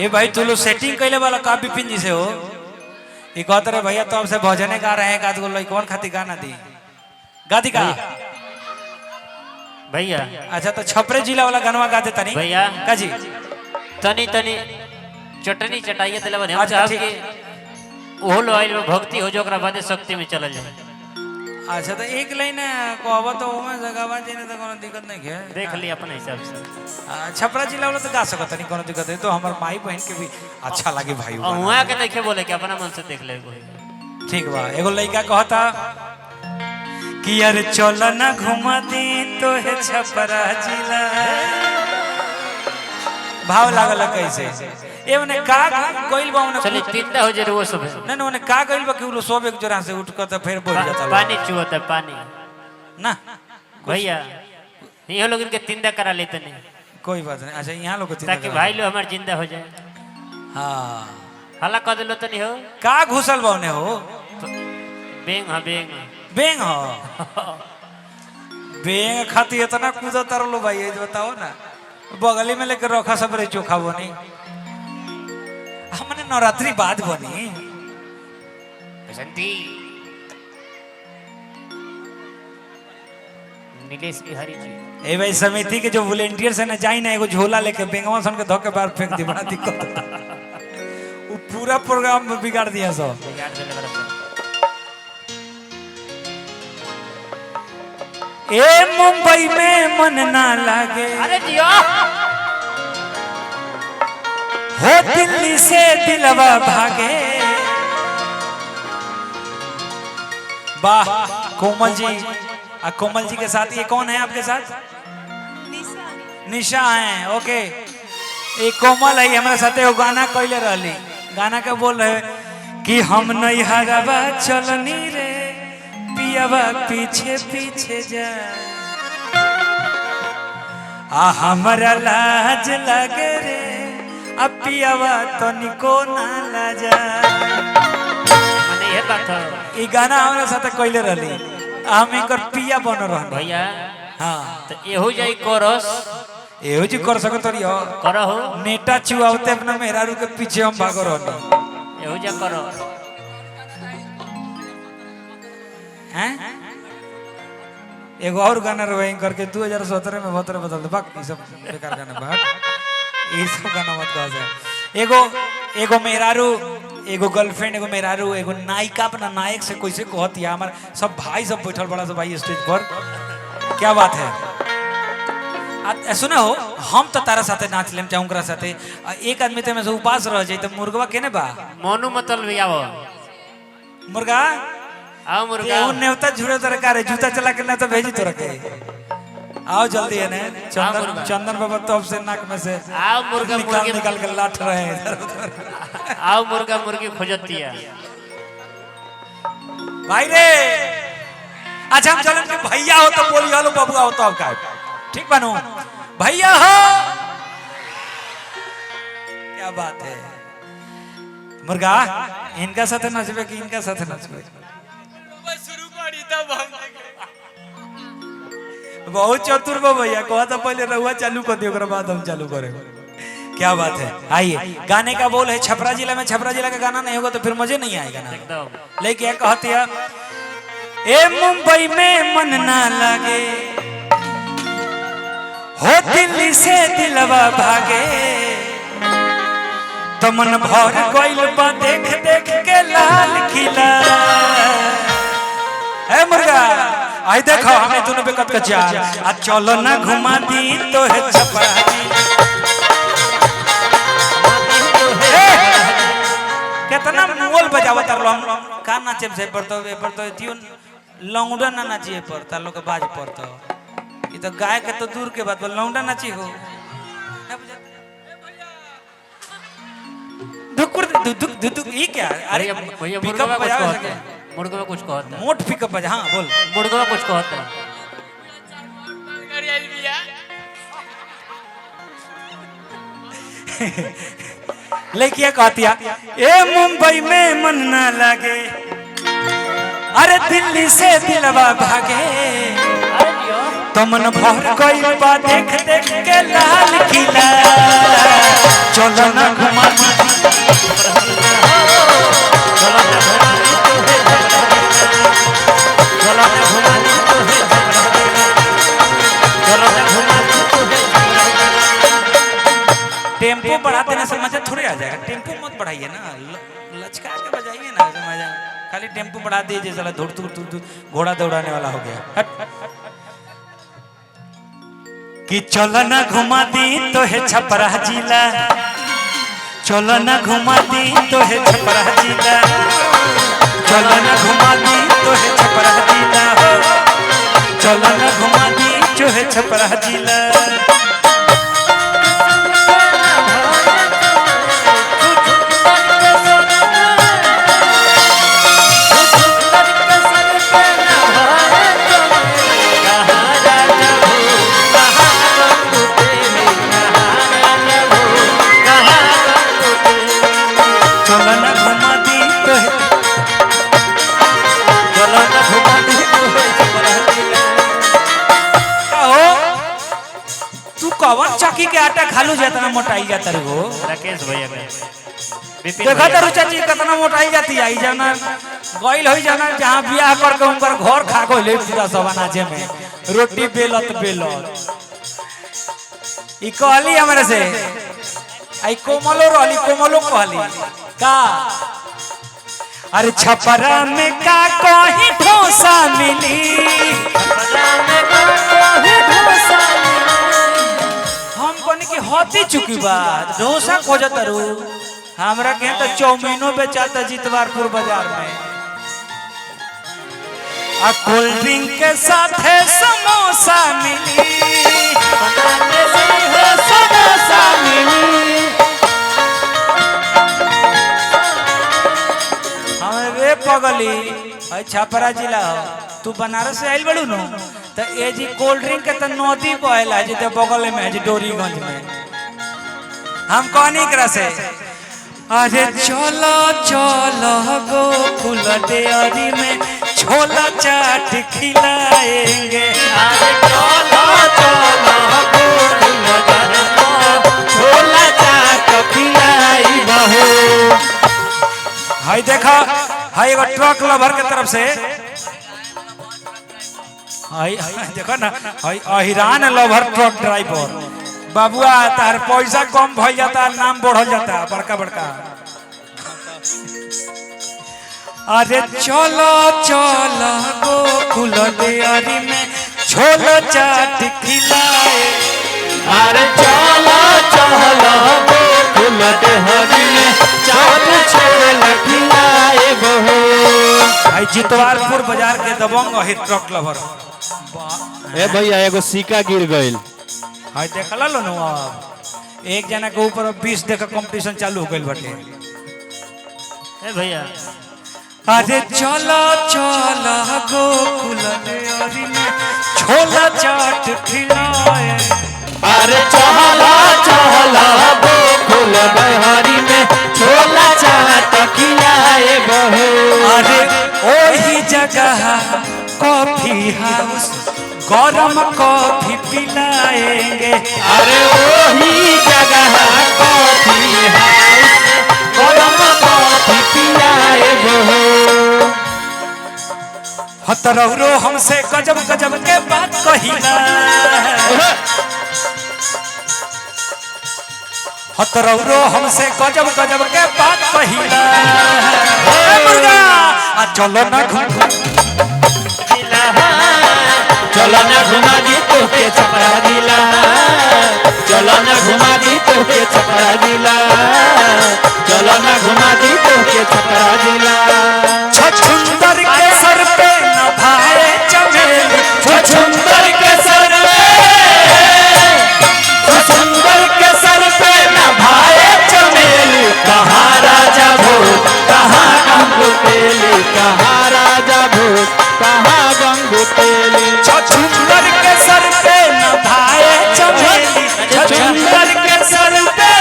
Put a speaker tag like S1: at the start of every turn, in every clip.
S1: ए भाई तू लोग सेटिंग कैले वाला का बिपिन जी से हो ये कहते रहे भैया तो हमसे भजने गा रहे हैं का तो लई कौन खाती गाना दी गादी का
S2: भैया।
S1: अच्छा तो छपरे जिला वाला गानवा गा देता नहीं
S2: भैया
S1: का जी
S2: तनी तनी चटनी चटाइए दिला बने हम
S1: अच्छा,
S2: चाहब
S1: ठीक।
S2: कि ओहो लोइल में भक्ति हो जो ओकरा बाद शक्ति में चल जाए।
S1: अच्छा तो एक लाइन कहबो तो ओमे जगहवा जेने तो कोनो दिक्कत नहीं है
S2: देख ली अपने हिसाब से।
S1: छपरा जिला वाला तो गा सकत नहीं कोनो दिक्कत है तो हमार माई बहन के भी अच्छा लगे भाई
S2: और वहां के नहीं बोले कि अपना मन से देख ले कोई।
S1: ठीक बा एगो लड़का कहता कि यार चल ना घुमा दी तो है छपरा जिला भाव लागल कैसे ए ओने का कोइल बा ओने
S2: चलिए तीनटा हो जे वो सब
S1: नहीं नहीं ओने का कोइल बा कि वो सब एक जोरा से उठ कर तो फिर बोल जाता
S2: पानी चुहता पानी
S1: ना
S2: भैया ये लोग इनके तीनटा करा लेते नहीं
S1: कोई बात नहीं अच्छा यहाँ लोग
S2: ताकि भाई लोग हमारे जिंदा हो जाए।
S1: हाँ
S2: हला कर दिलो तो नहीं हो
S1: का घुसल बा ओने हो
S2: बेंग हाँ बेंग
S1: बेंग हो बेंग खाती इतना कूदो तरलो भाई ये बताओ ना बगली में लेकर रखा सब रे चोखा बनी हमने नवरात्रि बाद बनी
S2: बसंती नीलेश बिहारी जी
S1: ए भाई समिति के जो वॉलेंटियर से ना जाई ना एगो झोला लेके बेंगवा सन के धोके बाहर फेंक दी बड़ा दिक्कत वो पूरा प्रोग्राम बिगाड़ दिया सब
S2: बिगाड़ देने वाला सब।
S1: ए मुंबई में मन ना लागे
S2: अरे जियो
S1: हो दिल्ली से दिलवा भागे वाह कोमल जी कोमल जी के साथ ये कौन है आपके साथ निशा है ओके ये कोमल है हमारे साथ वो गाना कैले रहली गाना का बोल रहे कि हम नहीं हराबा चलनी रे पियावा पीछे पीछे जा आ हमरा लाज लगे रे अब पियावा तो निको ना लाजा
S2: माने ये बात है
S1: ई गाना हमरा साथ कैले रहली हम इनकर पिया बन रहन
S2: भैया।
S1: हां
S2: तो एहो जाई कोरस
S1: एहो जी कर सकत रहियो
S2: करहो
S1: नेटा चुआवते अपना मेहरारू के पीछे हम भागो रहनी
S2: एहो जा करो
S1: हैं एगो और गाना रहे करके 2017 में बहुत बदल दे बाक ई सब बेकार गाना बात ये सब गाना मत गा जा एगो मेहरारू एगो गर्लफ्रेंड एगो मेहरारू एगो नायिका अपना नायक से कैसे कहती है हमारे सब भाई सब बैठल बड़ा सब भाई स्टेज पर क्या बात है सुना हो हम तो तारा साथे नाच लेम चाहे उनकरा साथे एक आदमी ते में से उपास रह जाए तो मुर्गवा केने बा
S2: मोनू मतल भी आओ
S1: मुर्गा
S2: आओ मुर्गा
S1: ये नेवता झुरे तरकार है जूता चला के ना तो भेजी तो रखे आओ जल्दी है ने चंदन बाबा तब से नाक में से
S2: आओ मुर्गा मुर्गी
S1: निकाल के लाठ रहे हैं इधर उधर
S2: आओ मुर्गा मुर्गी खोजती है
S1: भाई रे अच्छा हम चलन के भैया हो तो बोली हेलो बबुआ हो तो अब का ठीक बनो भैया हो क्या बात है मुर्गा इनका साथ नचबे कि इनका साथ नचबे शुरू करी तब हम बहुत चतुर बा भैया कहा था पहले रहुआ चालू कर दियो ओकरा बाद हम चालू करे क्या बात है आइए गाने का बोल है छपरा जिला में छपरा जिला का गाना नहीं होगा तो फिर मजे नहीं आएगा ना
S2: एकदम
S1: लेकिन क्या कहती है ए मुंबई में मन ना लागे हो दिल्ली से दिलवा भागे तो मन भर गइल बा देख देख के लाल किला ए मुर्गा आई देखो हमें दोनों बेकत का चाल आ चलो ना घुमा दी तो है छपरा कितना मोल बजावत रहो हम का नाचे से पर तो ट्यून लौंडा ना नाचिए पर तालो के बाज पर तो ये तो गाय के तो दूर के बात पर लौंडा नाची हो धुकुर धुक धुक ये क्या अरे
S2: भैया
S1: पिकअप बजा
S2: मुर्गा में कुछ कहता है
S1: मोट पिकअप बजा हां बोल
S2: मुर्गा में कुछ कहता है
S1: लेकिन कहती है ए मुंबई में मन ना लागे अरे दिल्ली से दिलवा भागे तो मन भर गइल बा देख देख के लाल किला चलो ना घुमा टेम्पो बढ़ा देने से मजा थोड़ी आ जाएगा। टेम्पो मत बढ़ाइए ना, लचका के बजाइए ना, ऐसे मजा। खाली टेम्पो बढ़ा दीजिए, साला धुर धुर धुर धुर घोड़ा दौड़ाने वाला हो गया। हट। कि चलो ना घुमा दी तो है छपरा जिला, चलो ना घुमा दी तो है छपरा जिला, चलो ना घुमा दी तो है छपरा जिला, चलो ना घुमा दी जो है छपरा जिला। कवन चक्की के आटा खालू जाता ना मोटाई जाता रे हो
S2: राकेश भैया
S1: देखा तारू चाची कितना मोटाई जाती आई जाना गइल होई जाना जहां बियाह करके उनकर घर खा गइल पूरा सब अनाजे में रोटी बेलत बेलत। ई कहली हमरे से आई कोमलो रहली, कोमलो कहली का अरे छपरा में का कहीं ढोसा मिली, छपरा में का कहीं ढोसा की होती चुकी बात डोसा खोजत रू हमरा के तो चौमीनो बेचाता जितवारपुर बाजार में, आ कोल्ड ड्रिंक के साथ है समोसा मिली, समोसा मिली। हमारे पगली छपरा जिला तू बनारस से आइल बड़ू नो तो ए जी कोल्ड ड्रिंक के तो नदी बहला है जी बगल में है जी डोरीगंज में। हम कहनी करा से अरे चलो चलो गोकुल डेयरी में छोला चाट खिलाएंगे, अरे चलो चलो गोकुल डेयरी में छोला चाट खिलाई बहू। हाय देखा हाय एगो ट्रक लवर के तरफ से देखो ना अहिरान लवर ट्रक ड्राइवर बाबुआ तार पैसा कम भइल जाता, नाम बढ़ल जाता बड़का बड़का। अरे चलो चलो गोकुल डेयरी में छोला चाट खिलाए, अरे चलो चलो गोकुल डेयरी में छोला खिलाए बहू। भाई जितवारपुर बाजार के दबंग है ट्रक लवर।
S3: ए भैया एगो सिक्का गिर गइल।
S1: हाय देखला लो ना एक जना के ऊपर 20 दे का कंपटीशन चालू हो गइल बाटे।
S2: ए भैया
S1: अरे चलो चलो गोकुल डेयरी में छोला चाट खिलाए, अरे चलो चलो गोकुल डेयरी में छोला चाट खिलाए बहू। अरे ओही जगह कॉफी हाउस गरम कॉफी पिलाएंगे, अरे वही जगह कॉफी हाउस गरम कॉफी पिलाए बहू। हतरौरो हमसे गजब गजब के बात कहिला, हतरौरो हमसे गजब गजब के बात कहिला। चलो ना चलो ना घुमा दी तो के छपरा जिला, चलो ना घुमा दी तो के छपरा जिला, चलो ना घुमा दी तो के छपरा जिला। छछुंदर के सर पे न भाए चमेली, छछुंदर के सर पे, छछुंदर के सर पे न भाए चमेली। कहाँ राजा भोज कहाँ गंगू तेली, कहाँ राजा भोज कहाँ गंगू तेली। छछुंदर के सर पे न भाए चमेली, छछुंदर के सर पे,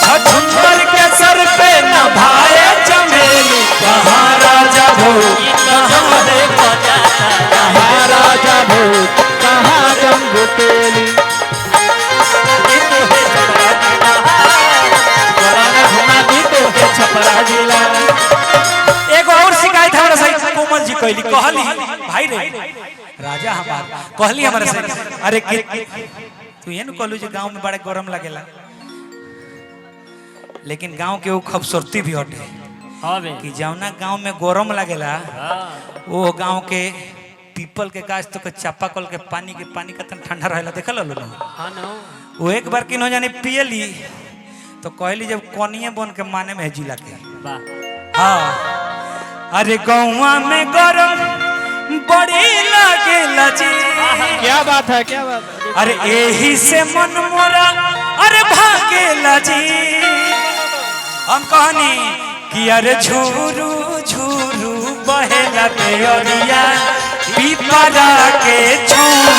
S1: छछुंदर के सर पे न भाए चमेली। कहाँ राजा भोज कहाँ देखा जाता, कहाँ राजा भोज कहाँ गंगू तेली। छपरा जिला एगो और शिकायत हमरा से कोमल जी कहली कहली भाई रे राजा हमार कहली हमरा से अरे तू ये न कहलू जे गांव में बड़े गरम लगेला, लेकिन गांव के वो खूबसूरती भी हटे
S2: हाँ बे
S1: कि जौना गांव में गरम लगेला वो गांव के पीपल के गाछ तो के चापाकल के पानी कतन ठंडा रहेला देखल लो
S2: हाँ नो
S1: वो एक बार किनो जाने पियली तो कहली जब कोनिए बन के माने में जिला के
S2: वाह
S1: हाँ अरे गौवा में गरम बड़ी लागेला जी
S3: क्या बात है क्या बात है।
S1: अरे यही से मन मोरा अरे भागेला जी हम कहनी कि अरे झूरू झूरू बहेला पेरिया पीपरा के छुआ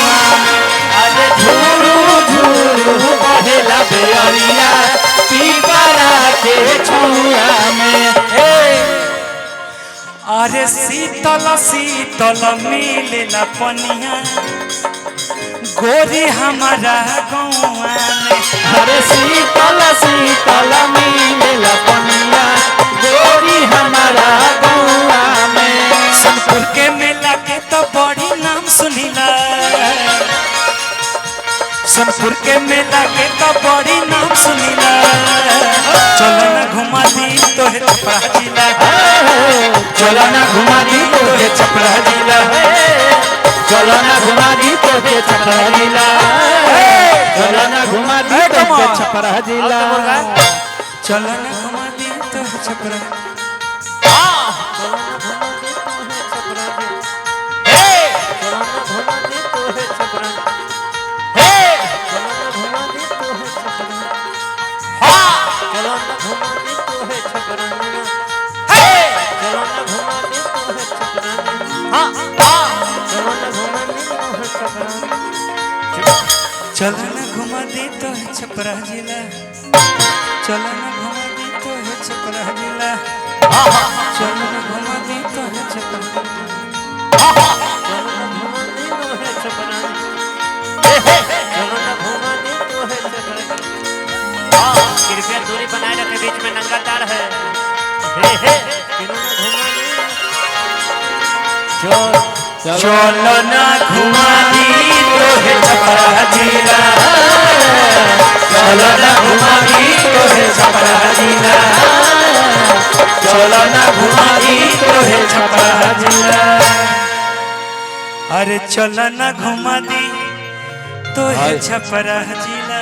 S3: अरे झूरू झूरू बहेला बेअरिया पीपरा के छुआ में।
S1: अरे शीतल शीतल मिलेला पनिया गोरी हमारा गौआ में।
S3: अरे शीतल शीतल मिलेला पनिया गोरी हमारा गौआ में।
S1: सोनपुर के मेला के तो बड़ी नाम सुनीला, सोनपुर के मेला के तो बड़ी नाम सुनीला। चलो ना घुमा दी तो है छपरा जिला,
S3: चलो ना घुमा दी तो
S1: है छपरा जिला,
S3: चलो ना घुमा दी तो के छपरा जिला, चलो ना घुमा दी तो के छपरा जिला,
S1: चलो ना घुमा दी तो है छपरा। चलो ना घुमा दी तो है छपरा जिला, चलो ना घुमा दी तो है छपरा जिला, चलो ना घुमा दी तो है छपरा।
S2: कृपया दूरी बनाए रखे, बीच में नंगा तार है।
S1: चलो ना घुमा दी तो है छपरा जिला, चलो ना घुमा दी तो है छपरा जिला, चलो ना घुमा दी तो है छपरा जिला। अरे चलो ना घुमा दी तो है छपरा जिला।